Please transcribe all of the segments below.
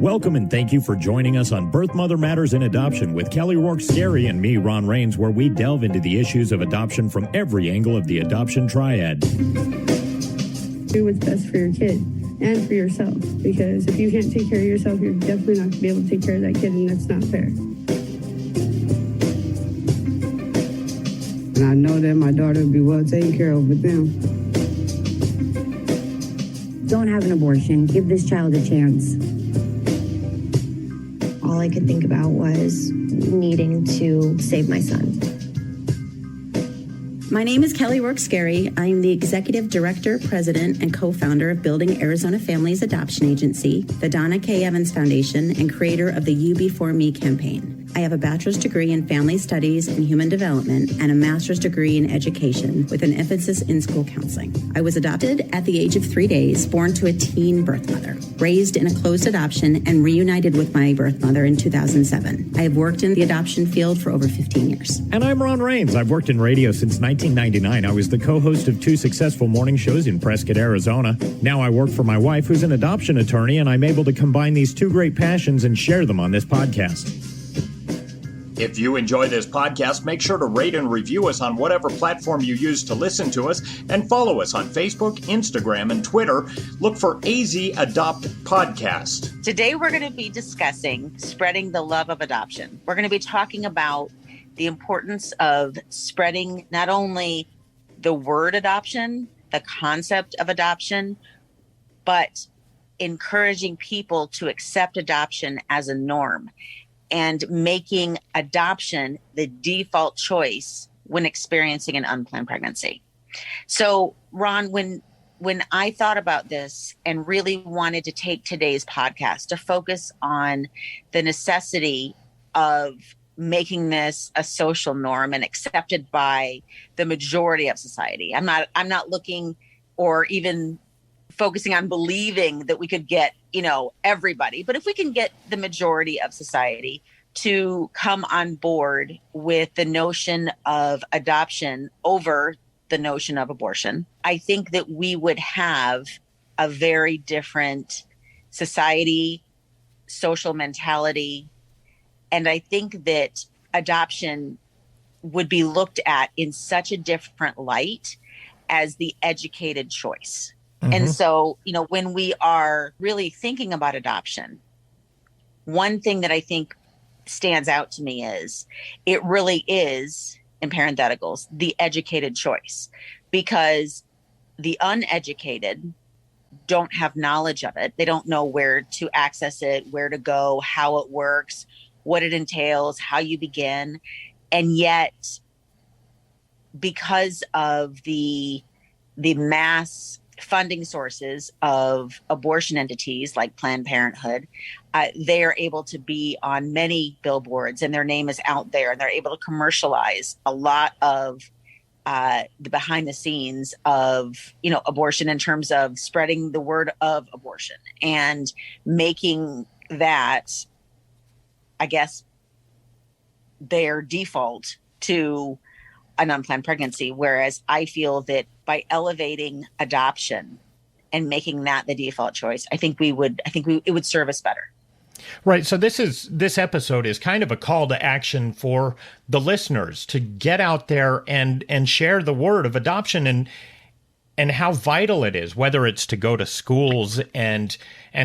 Welcome and thank you for joining us on Birth Mother Matters in Adoption with Kelly Rourke Scary and me, Ron Rains, where we delve into the issues of adoption from every angle of the adoption triad. Do what's best for your kid and for yourself, because if you can't take care of yourself, you're definitely not going to be able to take care of that kid, and that's not fair. And I know that my daughter will be well taken care of with them. Don't have an abortion. Give this child a chance. All I could think about was needing to save my son. My name is Kelly Rourke Scary. I'm the Executive Director, President, and co-founder of Building Arizona Families Adoption Agency, the Donna K. Evans Foundation, and creator of the You Before Me campaign. I have a bachelor's degree in family studies and human development and a master's degree in education with an emphasis in school counseling. I was adopted at the age of 3 days, born to a teen birth mother, raised in a closed adoption, and reunited with my birth mother in 2007. I have worked in the adoption field for over 15 years. And I'm Ron Rains. I've worked in radio since 1999. I was the co-host of 2 successful morning shows in Prescott, Arizona. Now I work for my wife, who's an adoption attorney, and I'm able to combine these 2 great passions and share them on this podcast. If you enjoy this podcast, make sure to rate and review us on whatever platform you use to listen to us, and follow us on Facebook, Instagram, and Twitter. Look for AZ Adopt Podcast. Today we're going to be discussing spreading the love of adoption. We're going to be talking about the importance of spreading not only the word adoption, the concept of adoption, but encouraging people to accept adoption as a norm and making adoption the default choice when experiencing an unplanned pregnancy. So, Ron, when I thought about this and really wanted to take today's podcast to focus on the necessity of making this a social norm and accepted by the majority of society, I'm not looking or even focusing on believing that we could get, everybody, but if we can get the majority of society to come on board with the notion of adoption over the notion of abortion, I think that we would have a very different society, social mentality. And I think that adoption would be looked at in such a different light as the educated choice. Mm-hmm. And so, when we are really thinking about adoption, one thing that I think stands out to me is it really is, in parentheticals, the educated choice, because the uneducated don't have knowledge of it. They don't know where to access it, where to go, how it works, what it entails, how you begin. And yet, because of the mass funding sources of abortion entities like Planned Parenthood, they are able to be on many billboards and their name is out there, and they're able to commercialize a lot of the behind the scenes of, abortion in terms of spreading the word of abortion and making that, I guess, their default to an unplanned pregnancy. Whereas I feel that by elevating adoption and making that the default choice, it would serve us better. Right. So this episode is kind of a call to action for the listeners to get out there and share the word of adoption and how vital it is, whether it's to go to schools and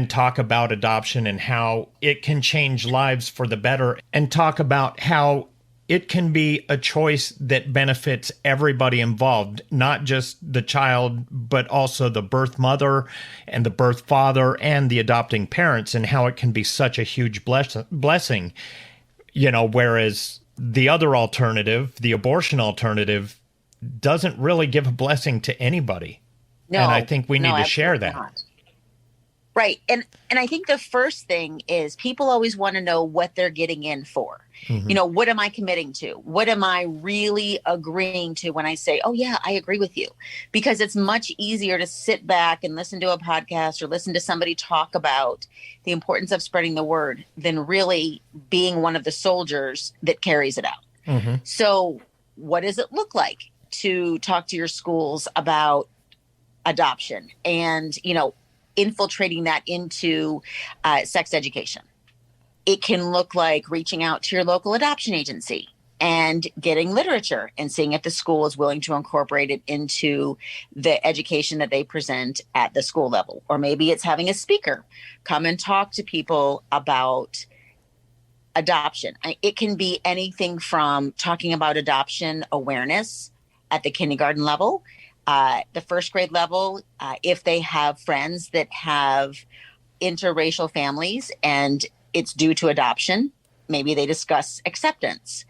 talk about adoption and how it can change lives for the better, and talk about how it can be a choice that benefits everybody involved, not just the child, but also the birth mother and the birth father and the adopting parents, and how it can be such a huge blessing, whereas the other alternative, the abortion alternative, doesn't really give a blessing to anybody. No, and I think we need to share that. Not. Right. And I think the first thing is people always want to know what they're getting in for. Mm-hmm. What am I committing to? What am I really agreeing to when I say, oh, yeah, I agree with you? Because it's much easier to sit back and listen to a podcast or listen to somebody talk about the importance of spreading the word than really being one of the soldiers that carries it out. Mm-hmm. So what does it look like to talk to your schools about adoption? And, infiltrating that into sex education. It can look like reaching out to your local adoption agency and getting literature and seeing if the school is willing to incorporate it into the education that they present at the school level. Or maybe it's having a speaker come and talk to people about adoption. It can be anything from talking about adoption awareness at the kindergarten level, the first grade level, if they have friends that have interracial families and it's due to adoption, maybe they discuss acceptance.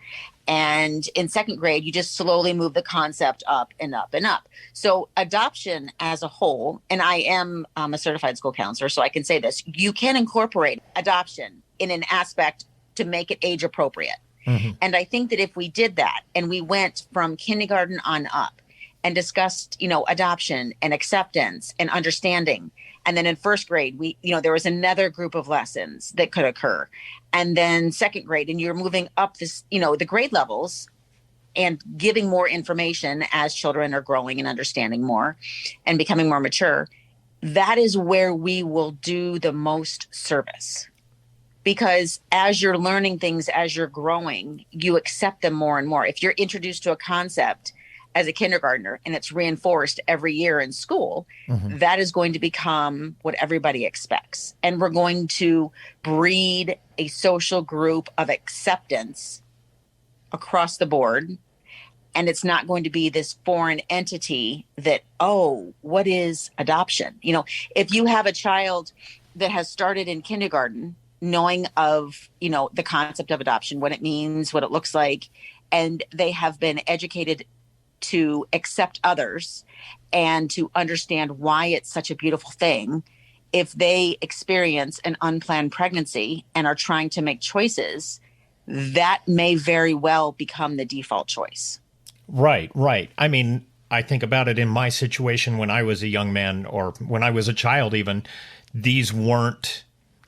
And in second grade, you just slowly move the concept up and up and up. So adoption as a whole, and I am a certified school counselor, so I can say this, you can incorporate adoption in an aspect to make it age appropriate. Mm-hmm. And I think that if we did that and we went from kindergarten on up and discussed, adoption and acceptance and understanding, and then in first grade, there was another group of lessons that could occur. And then second grade, and you're moving up this, the grade levels and giving more information as children are growing and understanding more and becoming more mature. That is where we will do the most service. Because as you're learning things, as you're growing, you accept them more and more. If you're introduced to a concept as a kindergartner and it's reinforced every year in school, mm-hmm. that is going to become what everybody expects. And we're going to breed a social group of acceptance across the board. And it's not going to be this foreign entity that, what is adoption? If you have a child that has started in kindergarten, knowing of, the concept of adoption, what it means, what it looks like, and they have been educated to accept others and to understand why it's such a beautiful thing. If they experience an unplanned pregnancy and are trying to make choices, that may very well become the default choice. Right. I mean, I think about it in my situation when I was a young man or when I was a child even, these weren't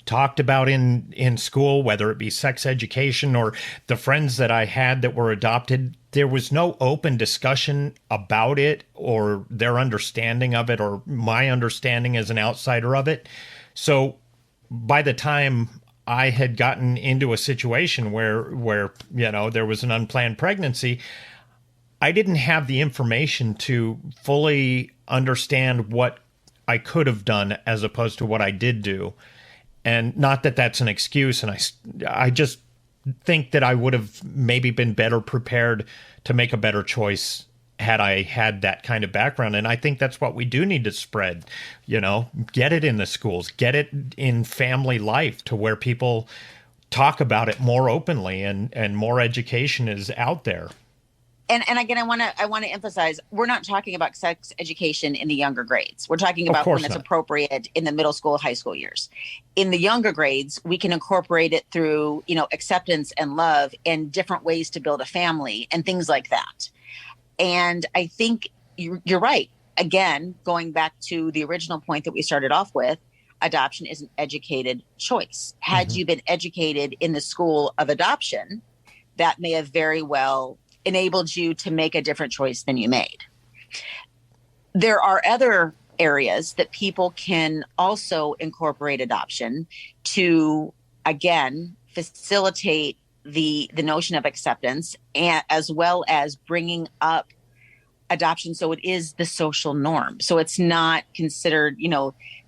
talked about in school, whether it be sex education or the friends that I had that were adopted. There was no open discussion about it or their understanding of it or my understanding as an outsider of it. So by the time I had gotten into a situation where there was an unplanned pregnancy, I didn't have the information to fully understand what I could have done as opposed to what I did do. And not that that's an excuse. And I just think that I would have maybe been better prepared to make a better choice had I had that kind of background. And I think that's what we do need to spread, get it in the schools, get it in family life to where people talk about it more openly and more education is out there. And again, I want to emphasize, we're not talking about sex education in the younger grades. We're talking about when it's appropriate in the middle school, high school years. In the younger grades, we can incorporate it through, acceptance and love and different ways to build a family and things like that. And I think you're right. Again, going back to the original point that we started off with, adoption is an educated choice. Had you been educated in the school of adoption, that may have very well enabled you to make a different choice than you made. There are other areas that people can also incorporate adoption to, again, facilitate the notion of acceptance, and as well as bringing up adoption so it is the social norm. So it's not considered,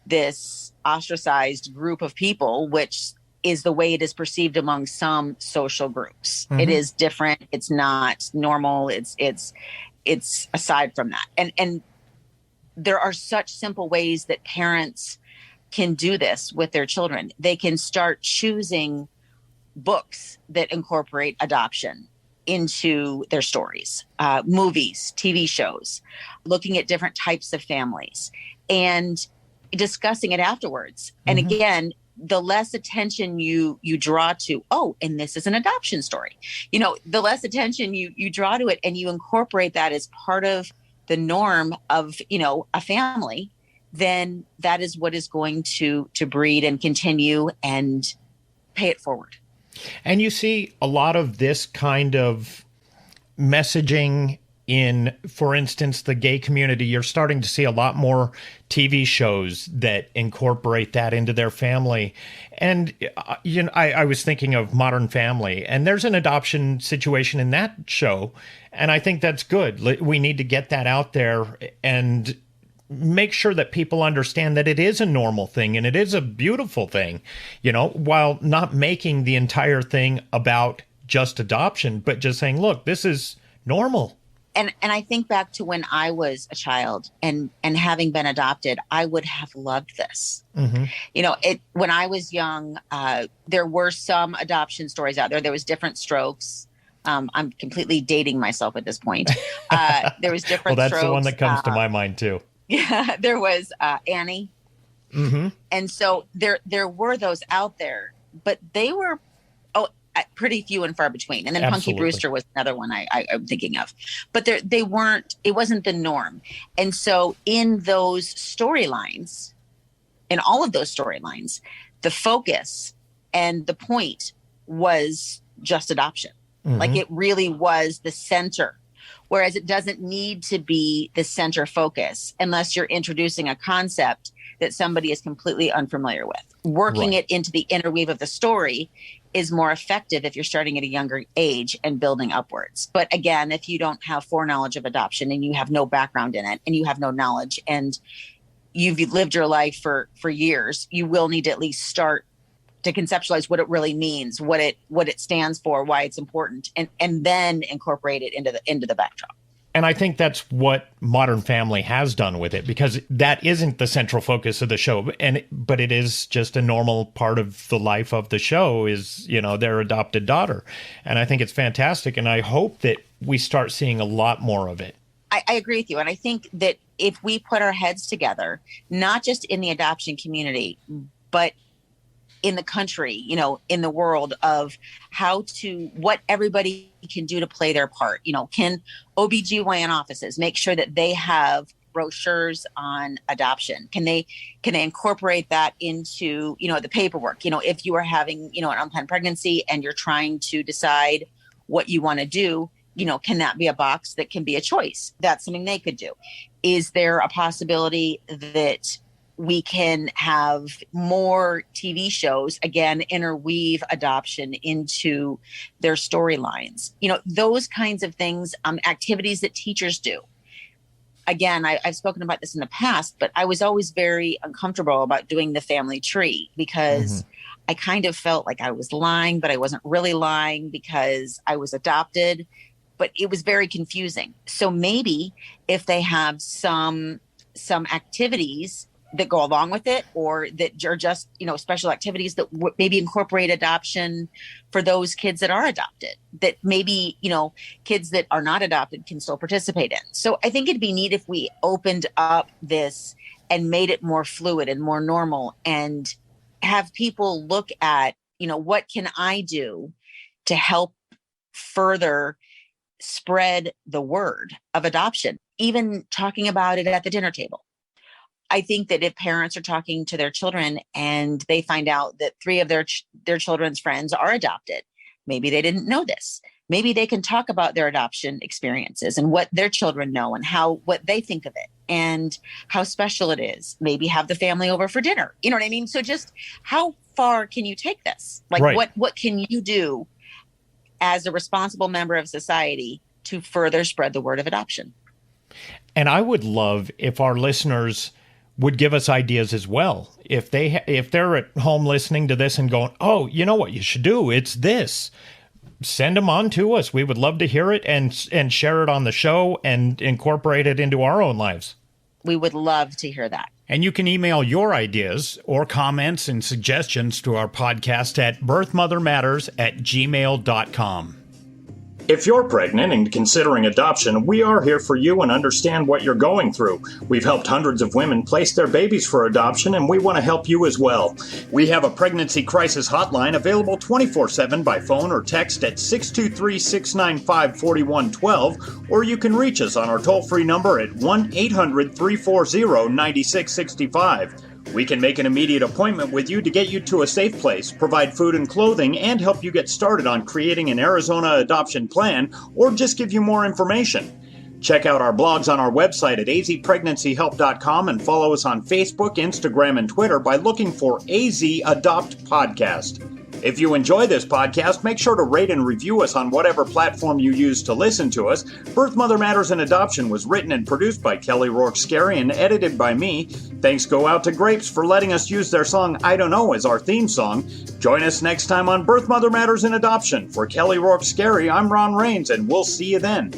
this ostracized group of people, which is the way it is perceived among some social groups. Mm-hmm. It is different. It's not normal. It's aside from that. And there are such simple ways that parents can do this with their children. They can start choosing books that incorporate adoption into their stories, movies, TV shows, looking at different types of families and discussing it afterwards. And again, the less attention you draw to, and this is an adoption story, the less attention you draw to it and you incorporate that as part of the norm of, a family, then that is what is going to breed and continue and pay it forward. And you see a lot of this kind of messaging in, for instance, the gay community, you're starting to see a lot more TV shows that incorporate that into their family. And, I was thinking of Modern Family, and there's an adoption situation in that show. And I think that's good. We need to get that out there and make sure that people understand that it is a normal thing and it is a beautiful thing, while not making the entire thing about just adoption, but just saying, look, this is normal. And I think back to when I was a child and having been adopted, I would have loved this. Mm-hmm. When I was young, there were some adoption stories out there. There was Different Strokes. I'm completely dating myself at this point. There was Different Well, that's Strokes. the one that comes to my mind too. Yeah, there was Annie. Mm-hmm. And so there were those out there, but they were pretty few and far between. And then Absolutely. Punky Brewster was another one I'm thinking of. But it wasn't the norm. And so in those storylines, in all of those storylines, the focus and the point was just adoption. Mm-hmm. Like it really was the center. Whereas it doesn't need to be the center focus unless you're introducing a concept that somebody is completely unfamiliar with. Working it into the interweave of the story is more effective if you're starting at a younger age and building upwards. But again, if you don't have foreknowledge of adoption and you have no background in it and you have no knowledge and you've lived your life for years, you will need to at least start to conceptualize what it really means, what it stands for, why it's important, and then incorporate it into the backdrop. And I think that's what Modern Family has done with it, because that isn't the central focus of the show, but it is just a normal part of the life of the show is, their adopted daughter. And I think it's fantastic, and I hope that we start seeing a lot more of it. I agree with you. And I think that if we put our heads together, not just in the adoption community, but in the country, in the world of what everybody can do to play their part. Can OBGYN offices make sure that they have brochures on adoption? Can they incorporate that into, the paperwork? If you are having, an unplanned pregnancy and you're trying to decide what you want to do, can that be a box that can be a choice? That's something they could do. Is there a possibility that we can have more TV shows, again, interweave adoption into their storylines? Those kinds of things, activities that teachers do. Again, I've spoken about this in the past, but I was always very uncomfortable about doing the family tree because I kind of felt like I was lying, but I wasn't really lying because I was adopted, but it was very confusing. So maybe if they have some activities that go along with it, or that are just, special activities that maybe incorporate adoption for those kids that are adopted, that maybe, kids that are not adopted can still participate in. So I think it'd be neat if we opened up this and made it more fluid and more normal and have people look at, what can I do to help further spread the word of adoption, even talking about it at the dinner table. I think that if parents are talking to their children and they find out that 3 of their children's friends are adopted, maybe they didn't know this. Maybe they can talk about their adoption experiences and what their children know and what they think of it and how special it is. Maybe have the family over for dinner. You know what I mean? So just how far can you take this? Like what can you do as a responsible member of society to further spread the word of adoption? And I would love if our listeners would give us ideas as well. If they're at home listening to this and going, oh, you know what you should do? It's this. Send them on to us. We would love to hear it and share it on the show and incorporate it into our own lives. We would love to hear that. And you can email your ideas or comments and suggestions to our podcast at birthmothermatters@gmail.com. If you're pregnant and considering adoption, we are here for you and understand what you're going through. We've helped hundreds of women place their babies for adoption, and we want to help you as well. We have a pregnancy crisis hotline available 24/7 by phone or text at 623-695-4112, or you can reach us on our toll-free number at 1-800-340-9665. We can make an immediate appointment with you to get you to a safe place, provide food and clothing, and help you get started on creating an Arizona adoption plan, or just give you more information. Check out our blogs on our website at azpregnancyhelp.com and follow us on Facebook, Instagram, and Twitter by looking for AZ Adopt Podcast. If you enjoy this podcast, make sure to rate and review us on whatever platform you use to listen to us. Birth, Mother Matters, and Adoption was written and produced by Kelly Rourke Scary and edited by me. Thanks go out to Grapes for letting us use their song I Don't Know as our theme song. Join us next time on Birth, Mother Matters, and Adoption. For Kelly Rourke Scary, I'm Ron Rains, and we'll see you then.